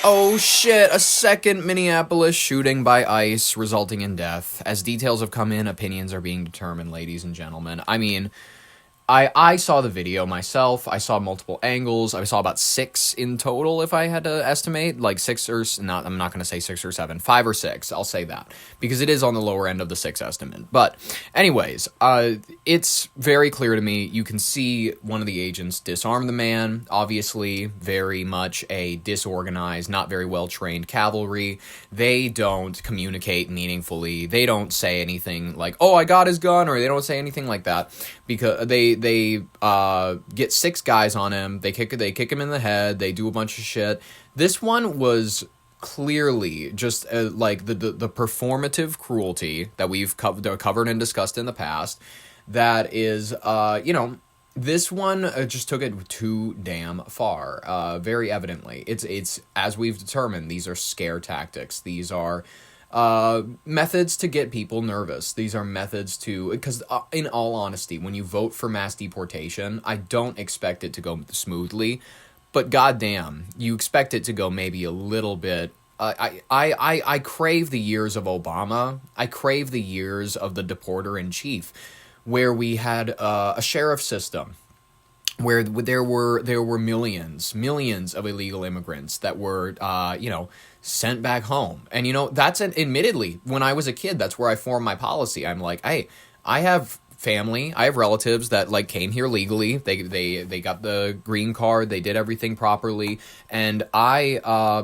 Oh shit, a second Minneapolis shooting by ICE resulting in death. As details have come in, opinions are being determined, ladies and gentlemen. I mean, I saw the video myself. I saw multiple angles. I saw about 6 in total, if I had to estimate. Like 6 or not. I'm not going to say 6 or 7, 5 or 6. I'll say that because it is on the lower end of the 6 estimate. But, anyways, it's very clear to me. You can see one of the agents disarm the man. Obviously, very much a disorganized, not very well trained cavalry. They don't communicate meaningfully. They don't say anything like, "Oh, I got his gun," or they don't say anything like that because they get 6 guys on him. They kick him in the head. They do a bunch of shit. This one was clearly just like the performative cruelty that we've covered and discussed in the past. That is, this one just took it too damn far. Very evidently, it's as we've determined, these are scare tactics. These are methods to get people nervous. These are methods to, because in all honesty, when you vote for mass deportation, I don't expect it to go smoothly, but goddamn, you expect it to go maybe a little bit. I crave the years of Obama. I crave the years of the deporter in chief, where we had a sheriff system where there were millions of illegal immigrants that were sent back home. And that's admittedly, when I was a kid, that's where I formed my policy. I'm like, hey, I have family, I have relatives that like came here legally. They got the green card, they did everything properly, and I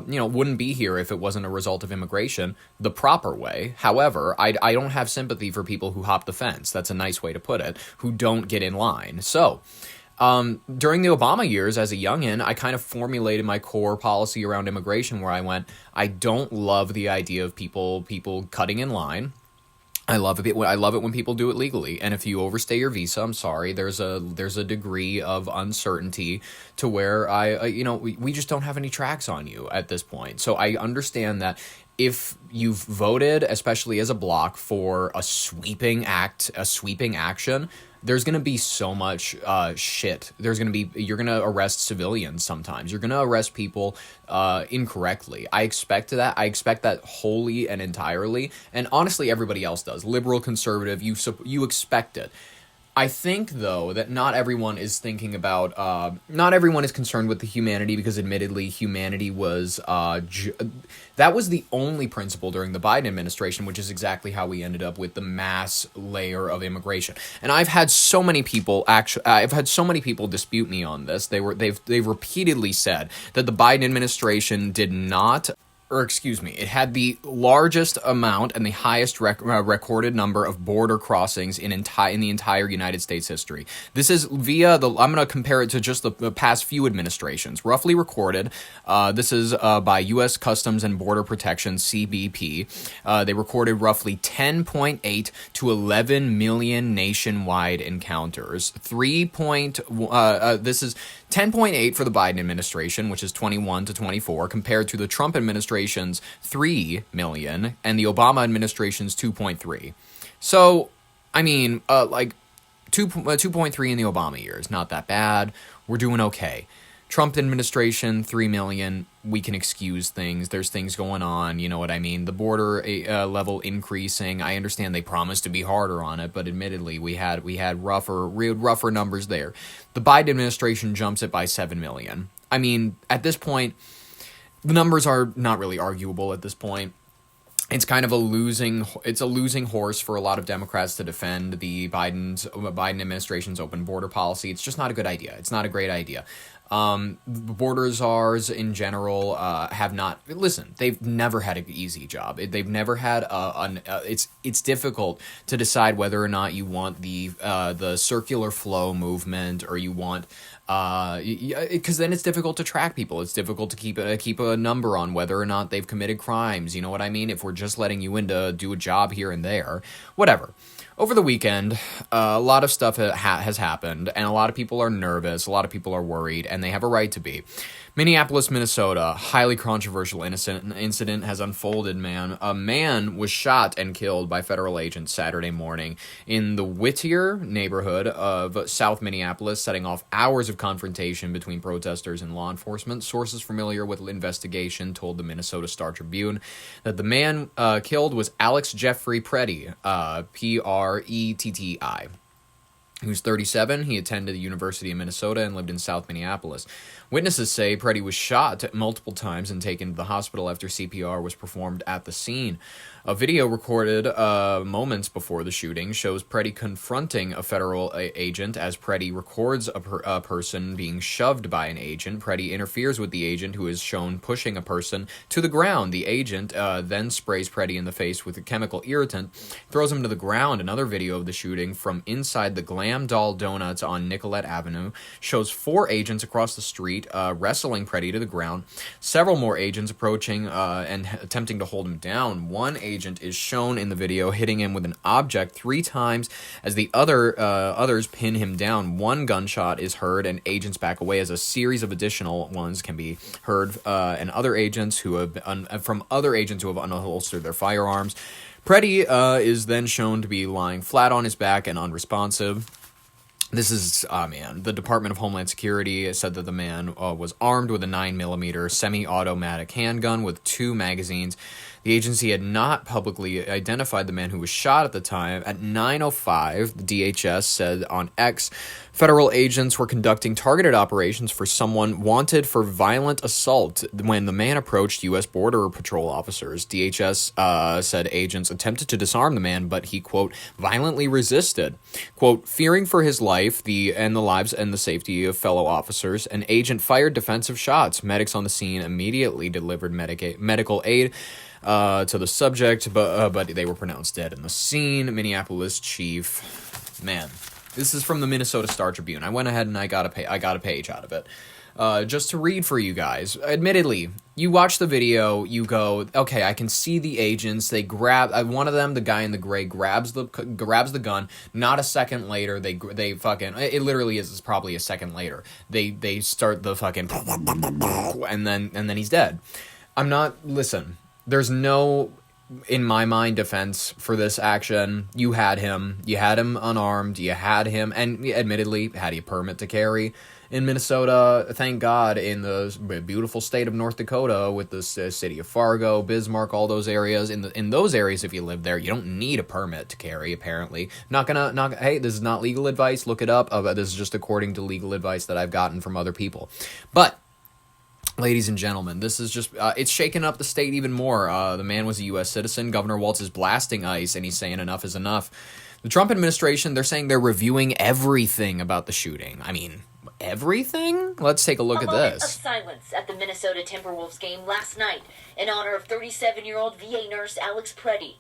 wouldn't be here if it wasn't a result of immigration the proper way. However, I don't have sympathy for people who hop the fence. That's a nice way to put it, who don't get in line. So during the Obama years, as a youngin', I kind of formulated my core policy around immigration, where I went, I don't love the idea of people cutting in line. I love it when people do it legally, and if you overstay your visa, I'm sorry, there's a degree of uncertainty to where we just don't have any tracks on you at this point. So I understand that if you've voted, especially as a bloc, for a sweeping action, there's going to be so much shit. You're going to arrest civilians sometimes. You're going to arrest people incorrectly. I expect that. I expect that wholly and entirely. And honestly, everybody else does. Liberal, conservative, you expect it. I think, though, that not everyone is concerned with the humanity, because admittedly, humanity was, that was the only principle during the Biden administration, which is exactly how we ended up with the mass layer of immigration. And I've had so many people dispute me on this. They've repeatedly said that the Biden administration did not, it had the largest amount and the highest recorded number of border crossings in the entire United States history. This is I'm going to compare it to just the past few administrations. Roughly recorded, this is by U.S. Customs and Border Protection, CBP. They recorded roughly 10.8 to 11 million nationwide encounters. This is 10.8 for the Biden administration, which is 21 to 24, compared to the Trump administration's 3 million and the Obama administration's 2.3. So, I mean, 2.3 in the Obama years, not that bad. We're doing okay. Trump administration, 3 million, we can excuse things. There's things going on, you know what I mean? The border level increasing. I understand they promised to be harder on it, but admittedly, we had rougher numbers there. The Biden administration jumps it by 7 million. I mean, at this point, the numbers are not really arguable at this point. It's kind of a losing horse for a lot of Democrats to defend the Biden administration's open border policy. It's just not a good idea. It's not a great idea. Border czars in general have not, they've never had an easy job. They've never had it's difficult to decide whether or not you want the circular flow movement, or you want, because then it's difficult to track people. It's difficult to keep a number on whether or not they've committed crimes. You know what I mean? If we're just letting you in to do a job here and there, whatever. Over the weekend, a lot of stuff has happened, and a lot of people are nervous, a lot of people are worried, and they have a right to be. Minneapolis, Minnesota, highly controversial incident has unfolded, man. A man was shot and killed by federal agents Saturday morning in the Whittier neighborhood of South Minneapolis, setting off hours of confrontation between protesters and law enforcement. Sources familiar with the investigation told the Minnesota Star-Tribune that the man killed was Alex Jeffrey Pretti, Pretti, who's 37. He attended the University of Minnesota and lived in South Minneapolis. Witnesses say Pretti was shot multiple times and taken to the hospital after CPR was performed at the scene. A video recorded moments before the shooting shows Pretti confronting a federal agent as Pretti records a person being shoved by an agent. Pretti interferes with the agent, who is shown pushing a person to the ground. The agent then sprays Pretti in the face with a chemical irritant, throws him to the ground. Another video of the shooting from inside the Glam Doll Donuts on Nicollet Avenue shows 4 agents across the street wrestling Pretti to the ground. Several more agents approaching and attempting to hold him down. One agent is shown in the video hitting him with an object 3 times as the others pin him down. One gunshot is heard and agents back away as a series of additional ones can be heard and other agents who have unholstered their firearms. Pretti is then shown to be lying flat on his back and unresponsive. This is, the Department of Homeland Security said that the man was armed with a 9mm semi-automatic handgun with 2 magazines. The agency had not publicly identified the man who was shot at the time. At 9:05, the DHS said on X, federal agents were conducting targeted operations for someone wanted for violent assault when the man approached U.S. Border Patrol officers. DHS said agents attempted to disarm the man, but he, quote, violently resisted. Quote, fearing for his life and the lives and the safety of fellow officers, an agent fired defensive shots. Medics on the scene immediately delivered medical aid to the subject, but they were pronounced dead in the scene. Minneapolis chief, man, this is from the Minnesota Star-Tribune. I went ahead and I got a page out of it, just to read for you guys. Admittedly, you watch the video, you go, okay, I can see the agents. They grab one of them, the guy in the gray, grabs the gun. Not a second later, they fucking. It literally is probably a second later. They start the fucking, and then he's dead. Listen. There's no, in my mind, defense for this action. You had him unarmed, you had him, and admittedly, had he a permit to carry. In Minnesota, thank God, in the beautiful state of North Dakota, with the city of Fargo, Bismarck, all those areas, in those areas, if you live there, you don't need a permit to carry, apparently. Hey, this is not legal advice, look it up. This is just according to legal advice that I've gotten from other people. But, ladies and gentlemen, this is just, it's shaken up the state even more. The man was a U.S. citizen. Governor Walz is blasting ICE, and he's saying enough is enough. The Trump administration, they're saying they're reviewing everything about the shooting. I mean, everything? Let's take a look at this. A moment of silence at the Minnesota Timberwolves game last night in honor of 37-year-old VA nurse Alex Pretti.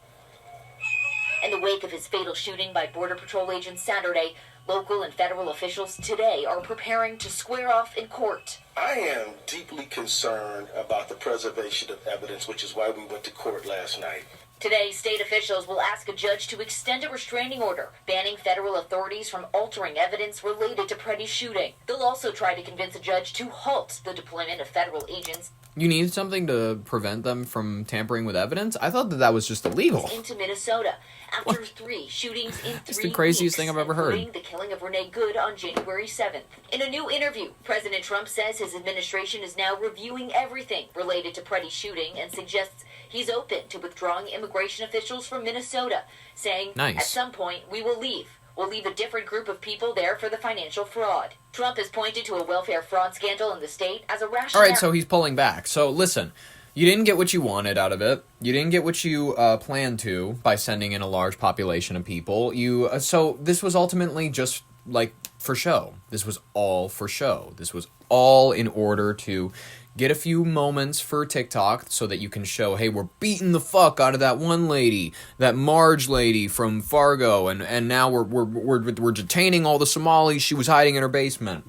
In the wake of his fatal shooting by Border Patrol agents Saturday, local and federal officials today are preparing to square off in court. I am deeply concerned about the preservation of evidence, which is why we went to court last night. Today, state officials will ask a judge to extend a restraining order, banning federal authorities from altering evidence related to Pretti's shooting. They'll also try to convince a judge to halt the deployment of federal agents. You need something to prevent them from tampering with evidence? I thought that was just illegal. Into Minnesota after 3 shootings in 3 It's the craziest thing I've ever heard. Including the killing of Renee Good on January 7th. In a new interview, President Trump says his administration is now reviewing everything related to Pretti's shooting and suggests he's open to withdrawing immigration officials from Minnesota, saying, nice. At some point, we will leave. We'll leave a different group of people there for the financial fraud. Trump has pointed to a welfare fraud scandal in the state as a rationale. All right, so he's pulling back. So listen, you didn't get what you wanted out of it. You didn't get what you planned to by sending in a large population of people. So this was ultimately just like for show. This was all for show. This was all in order to get a few moments for TikTok so that you can show, hey, we're beating the fuck out of that one lady, that Marge lady from Fargo, and now we're detaining all the Somalis she was hiding in her basement.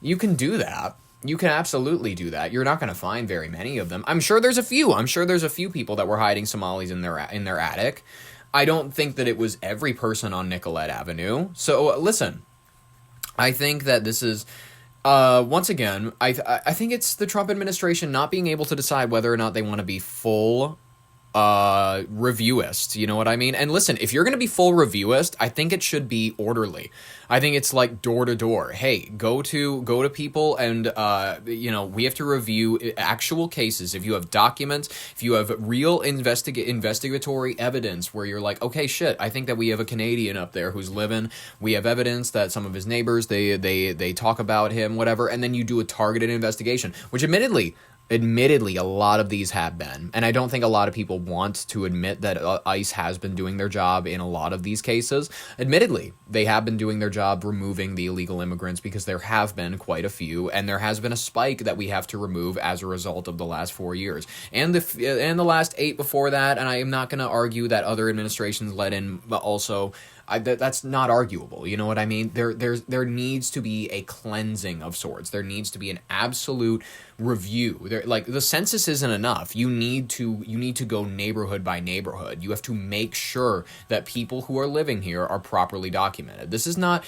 You can do that. You can absolutely do that. You're not going to find very many of them. I'm sure there's a few. I'm sure there's a few people that were hiding Somalis in their attic. I don't think that it was every person on Nicollet Avenue. So listen, I think that this is Once again, I think it's the Trump administration not being able to decide whether or not they want to be full reviewist, you know what I mean? And listen, if you're going to be full reviewist, I think it should be orderly. I think it's like door to door. Hey, go to people and we have to review actual cases. If you have documents, if you have real investigatory evidence where you're like, okay, shit, I think that we have a Canadian up there who's living. We have evidence that some of his neighbors they talk about him, whatever, and then you do a targeted investigation, which admittedly, a lot of these have been. And I don't think a lot of people want to admit that ICE has been doing their job in a lot of these cases. Admittedly, they have been doing their job removing the illegal immigrants because there have been quite a few, and there has been a spike that we have to remove as a result of the last 4 years. And the last 8 before that, and I am not going to argue that other administrations let in, but also... that's not arguable. You know what I mean? There needs to be a cleansing of sorts. There needs to be an absolute review. Like the census isn't enough. You need to go neighborhood by neighborhood. You have to make sure that people who are living here are properly documented. This is not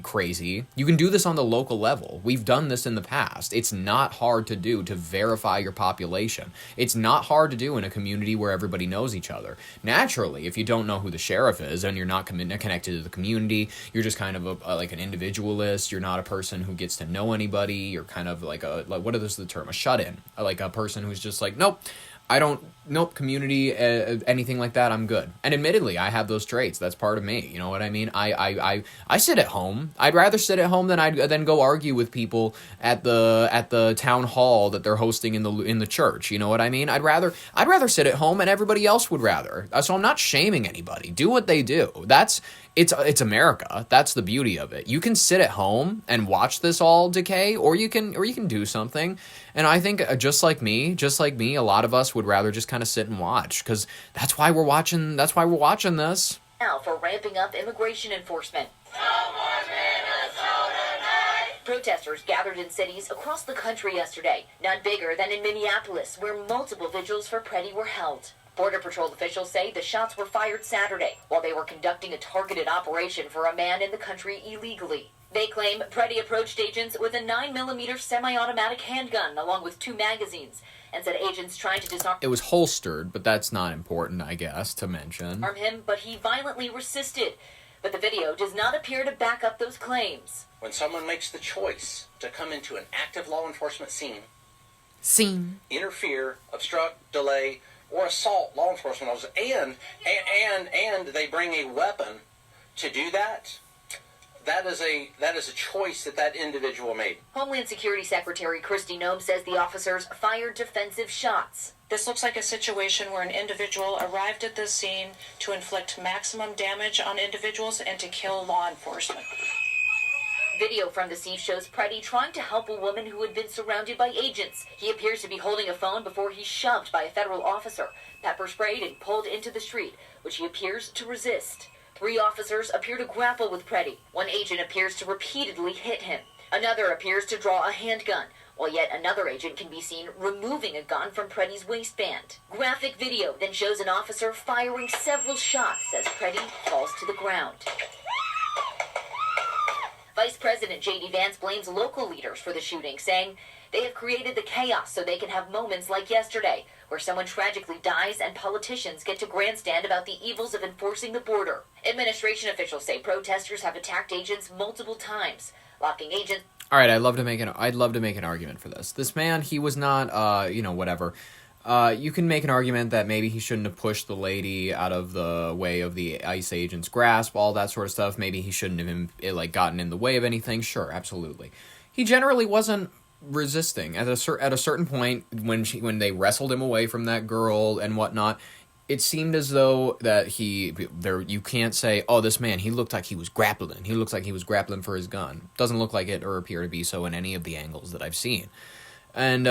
crazy. You can do this on the local level. We've done this in the past. It's not hard to do to verify your population. It's not hard to do in a community where everybody knows each other. Naturally, if you don't know who the sheriff is and you're not connected to the community, you're just kind of like an individualist. You're not a person who gets to know anybody. You're kind of like what is the term? A shut-in. Like a person who's just like, nope, community, anything like that, I'm good. And admittedly, I have those traits. That's part of me. You know what I mean? I sit at home. I'd rather sit at home than go argue with people at the town hall that they're hosting in the church. You know what I mean? I'd rather sit at home, and everybody else would rather. So I'm not shaming anybody. Do what they do. It's America. That's the beauty of it. You can sit at home and watch this all decay, or you can do something. And I think just like me, a lot of us would rather just kind of sit and watch, because that's why we're watching this. Now for ramping up immigration enforcement. Protesters gathered in cities across the country yesterday, none bigger than in Minneapolis, where multiple vigils for Pretti were held. Border Patrol officials say the shots were fired Saturday while they were conducting a targeted operation for a man in the country illegally. They claim Pretti approached agents with a 9mm semi-automatic handgun along with 2 magazines and said agents trying to disarm... It was holstered, but that's not important, I guess, to mention. ...him, but he violently resisted. But the video does not appear to back up those claims. When someone makes the choice to come into an active law enforcement scene, interfere, obstruct, delay, or assault law enforcement officers, and they bring a weapon to do that, that is a choice that individual made. Homeland Security Secretary Kristi Noem says the officers fired defensive shots. This looks like a situation where an individual arrived at the scene to inflict maximum damage on individuals and to kill law enforcement. Video from the scene shows Pretti trying to help a woman who had been surrounded by agents. He appears to be holding a phone before he's shoved by a federal officer, pepper sprayed and pulled into the street, which he appears to resist. 3 officers appear to grapple with Pretti. 1 agent appears to repeatedly hit him. Another appears to draw a handgun, while yet another agent can be seen removing a gun from Pretti's waistband. Graphic video then shows an officer firing several shots as Pretti falls to the ground. Vice President J.D. Vance blames local leaders for the shooting, saying they have created the chaos so they can have moments like yesterday, where someone tragically dies and politicians get to grandstand about the evils of enforcing the border. Administration officials say protesters have attacked agents multiple times, locking agents... All right, I'd love to make an argument for this. This man, he was not, whatever. You can make an argument that maybe he shouldn't have pushed the lady out of the way of the ICE agent's grasp, all that sort of stuff. Maybe he shouldn't have gotten in the way of anything. Sure, absolutely. He generally wasn't resisting. At a certain point, when they wrestled him away from that girl and whatnot, it seemed as though that you can't say, oh, this man, he looked like he was grappling. He looks like he was grappling for his gun. Doesn't look like it or appear to be so in any of the angles that I've seen. And,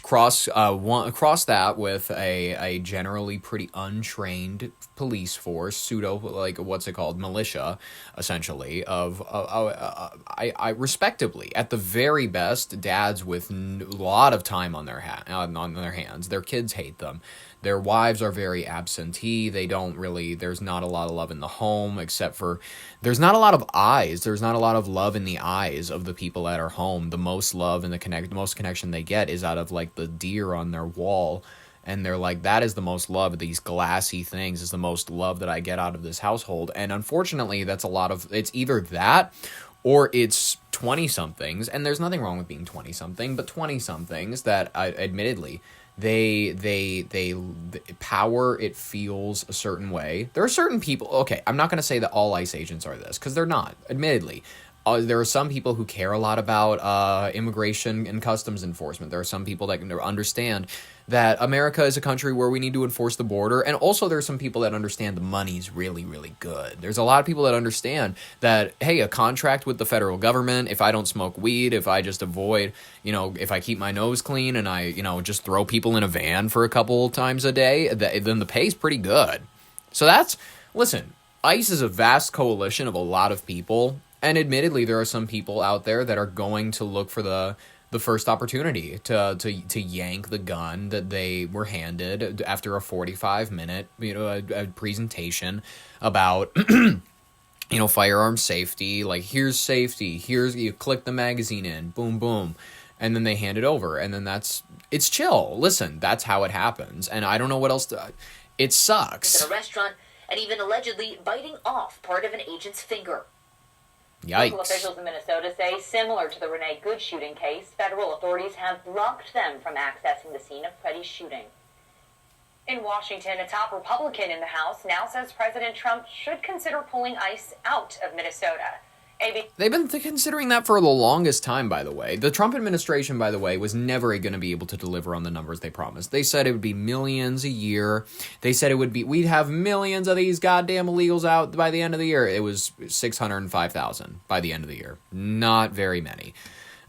cross that with a generally pretty untrained police force, pseudo, like, what's it called, militia, essentially, of I respectably, at the very best, dads with a lot of time on their hands. Their kids hate them. Their wives are very absentee. They don't really, there's not a lot of love in the home, except for, there's not a lot of eyes. There's not a lot of love in the eyes of the people at our home. The most love and the most connection they get is out of, like, the deer on their wall. And they're like, that is the most love. These glassy things is the most love that I get out of this household. And unfortunately, that's a lot of, it's either that or it's 20-somethings. And there's nothing wrong with being 20-something, but 20-somethings that, admittedly, they power, it feels a certain way. There are certain people, okay, I'm not going to say that all ICE agents are this, because they're not, admittedly. There are some people who care a lot about immigration and customs enforcement. There are some people that can understand that America is a country where we need to enforce the border. And also there are some people that understand the money's really, really good. There's a lot of people that understand that, hey, a contract with the federal government, if I don't smoke weed, if I just avoid, if I keep my nose clean and I, just throw people in a van for a couple times a day, then the pay's pretty good. So listen, ICE is a vast coalition of a lot of people. And admittedly, there are some people out there that are going to look for the first opportunity to yank the gun that they were handed after a 45-minute a presentation about firearm safety. Like, here's safety. Here's, you click the magazine in, boom, boom, and then they hand it over, and then it's chill. Listen, that's how it happens, and I don't know what else it sucks. In a restaurant, and even allegedly biting off part of an agent's finger. Yikes. Local officials in Minnesota say, similar to the Renee Good shooting case, federal authorities have blocked them from accessing the scene of Pretti's shooting. In Washington, a top Republican in the House now says President Trump should consider pulling ICE out of Minnesota. They've been considering that for the longest time, by the way. The Trump administration, by the way, was never going to be able to deliver on the numbers they promised. They said it would be millions a year. They said we'd have millions of these goddamn illegals out by the end of the year. It was 605,000 by the end of the year. Not very many.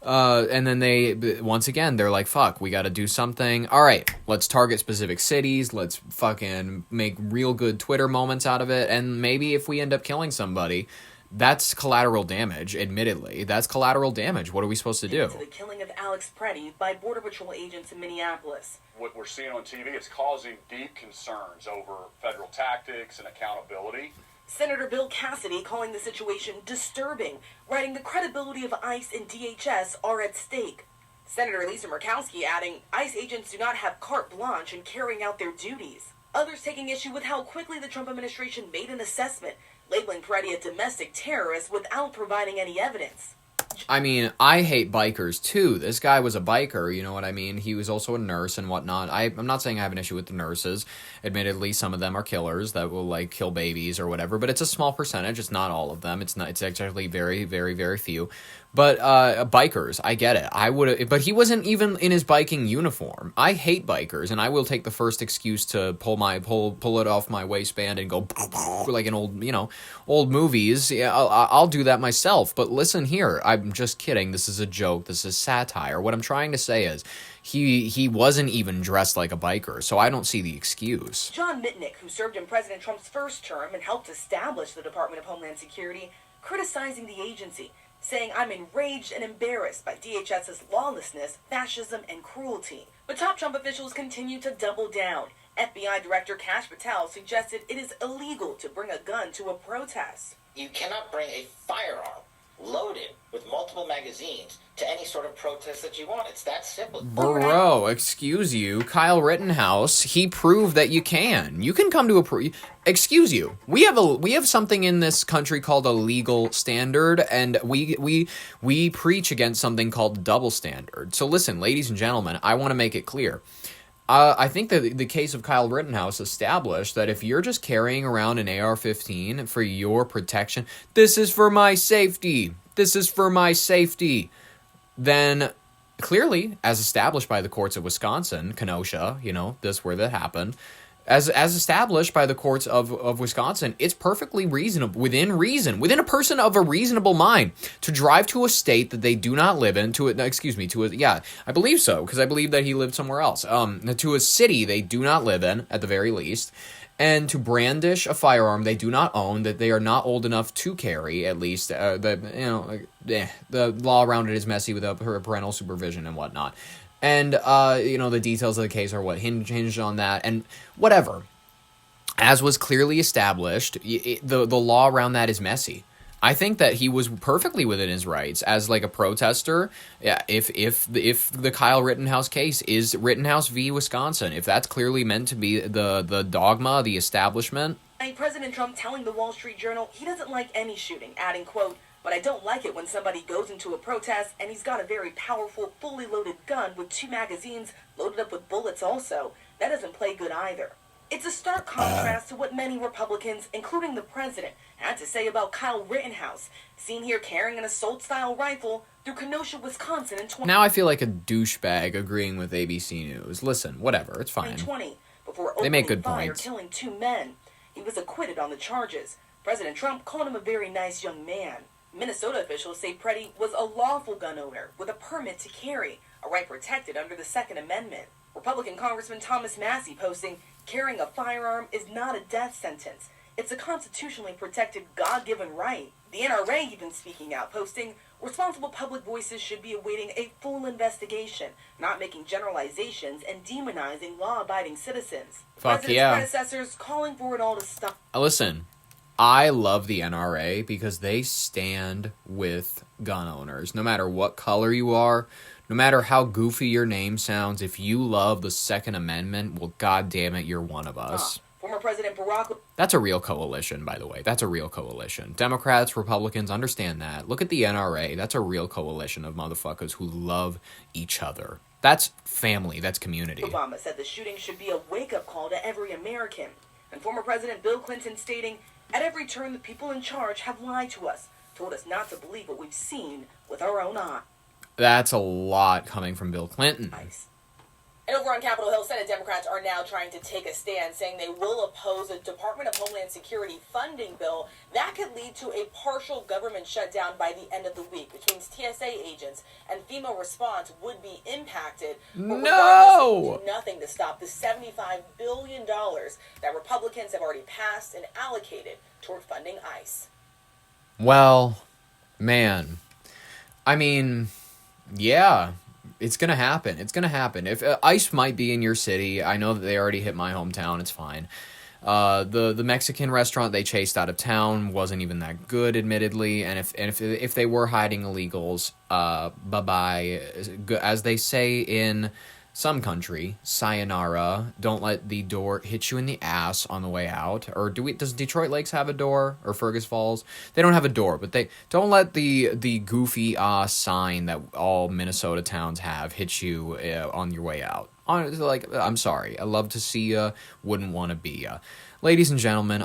And then once again, they're like, fuck, we got to do something. All right, let's target specific cities. Let's fucking make real good Twitter moments out of it. And maybe if we end up killing somebody, that's collateral damage, admittedly. That's collateral damage. What are we supposed to do? To the killing of Alex Pretti by Border Patrol agents in Minneapolis. What we're seeing on TV, it's causing deep concerns over federal tactics and accountability. Senator Bill Cassidy calling the situation disturbing, writing the credibility of ICE and DHS are at stake. Senator Lisa Murkowski adding, ICE agents do not have carte blanche in carrying out their duties. Others taking issue with how quickly the Trump administration made an assessment, labeling Pretti a domestic terrorist without providing any evidence. I mean, I hate bikers too. This guy was a biker, you know what I mean? He was also a nurse and whatnot. I'm not saying I have an issue with the nurses. Admittedly, some of them are killers that will, like, kill babies or whatever, but it's a small percentage. It's not all of them. It's actually very, very, very few. But bikers, I get it. But he wasn't even in his biking uniform. I hate bikers, and I will take the first excuse to pull it off my waistband and go like in old movies. Yeah, I'll do that myself. But listen here, I'm just kidding. This is a joke. This is satire. What I'm trying to say is, he wasn't even dressed like a biker, so I don't see the excuse. John Mitnick, who served in President Trump's first term and helped establish the Department of Homeland Security, criticizing the agency, saying, I'm enraged and embarrassed by DHS's lawlessness, fascism, and cruelty. But top Trump officials continue to double down. FBI Director Kash Patel suggested it is illegal to bring a gun to a protest. You cannot bring a firearm loaded with multiple magazines to any sort of protest that you want. It's that simple. Bro, excuse you. Kyle Rittenhouse, he proved that you can. You can come to excuse you. We have something in this country called a legal standard, and we preach against something called double standard. So listen, ladies and gentlemen, I want to make it clear. I think that the case of Kyle Rittenhouse established that if you're just carrying around an AR-15 for your protection, this is for my safety, then clearly, as established by the courts of Wisconsin, Kenosha, this where that happened, as established by the courts of Wisconsin, it's perfectly reasonable, within a person of a reasonable mind, to drive to a state that they do not live in, I believe so, because I believe that he lived somewhere else, to a city they do not live in, at the very least, and to brandish a firearm they do not own, that they are not old enough to carry, at least. The law around it is messy without parental supervision and whatnot. And, the details of the case are what hinged on that, and whatever. As was clearly established, the law around that is messy. I think that he was perfectly within his rights as, like, a protester. Yeah, if the Kyle Rittenhouse case is Rittenhouse v. Wisconsin, if that's clearly meant to be the dogma, the establishment. President Trump telling the Wall Street Journal he doesn't like any shooting, adding, quote, "But I don't like it when somebody goes into a protest and he's got a very powerful, fully loaded gun with 2 magazines loaded up with bullets also. That doesn't play good either." It's a stark contrast to what many Republicans, including the president, had to say about Kyle Rittenhouse, seen here carrying an assault-style rifle through Kenosha, Wisconsin in 2020. Now I feel like a douchebag agreeing with ABC News. Listen, whatever, it's fine. Before They make opening good fire, points. killing 2 men. He was acquitted on the charges. President Trump called him a very nice young man. Minnesota officials say Pretti was a lawful gun owner with a permit to carry, a right protected under the Second Amendment. Republican Congressman Thomas Massey posting, "Carrying a firearm is not a death sentence. It's a constitutionally protected God-given right." The NRA even speaking out, posting, "Responsible public voices should be awaiting a full investigation, not making generalizations and demonizing law-abiding citizens." Fuck President's yeah. predecessors calling for it all to stop. Listen, I love the NRA because they stand with gun owners. No matter what color you are, no matter how goofy your name sounds, if you love the Second Amendment, well, goddamn it, you're one of us. Former President Barack. That's a real coalition, by the way. That's a real coalition. Democrats, Republicans, understand that. Look at the NRA. That's a real coalition of motherfuckers who love each other. That's family. That's community. Obama said the shooting should be a wake-up call to every American. And former President Bill Clinton stating, "At every turn, the people in charge have lied to us, told us not to believe what we've seen with our own eyes." That's a lot coming from Bill Clinton. And over on Capitol Hill, Senate Democrats are now trying to take a stand, saying they will oppose a Department of Homeland Security funding bill that could lead to a partial government shutdown by the end of the week, which means TSA agents and FEMA response would be impacted. But No! do nothing to stop the $75 billion that Republicans have already passed and allocated toward funding ICE. Well, man. I mean, yeah. It's going to happen. It's going to happen. If ICE might be in your city, I know that they already hit my hometown. It's fine. The Mexican restaurant they chased out of town wasn't even that good, admittedly. And if they were hiding illegals, bye-bye. As they say in some country, sayonara. Don't let the door hit you in the ass on the way out. Or does Detroit Lakes have a door? Or Fergus Falls? They don't have a door, but they don't let the goofy sign that all Minnesota towns have hit you on your way out. I'm sorry. I love to see ya, wouldn't want to be ya. Ladies and gentlemen,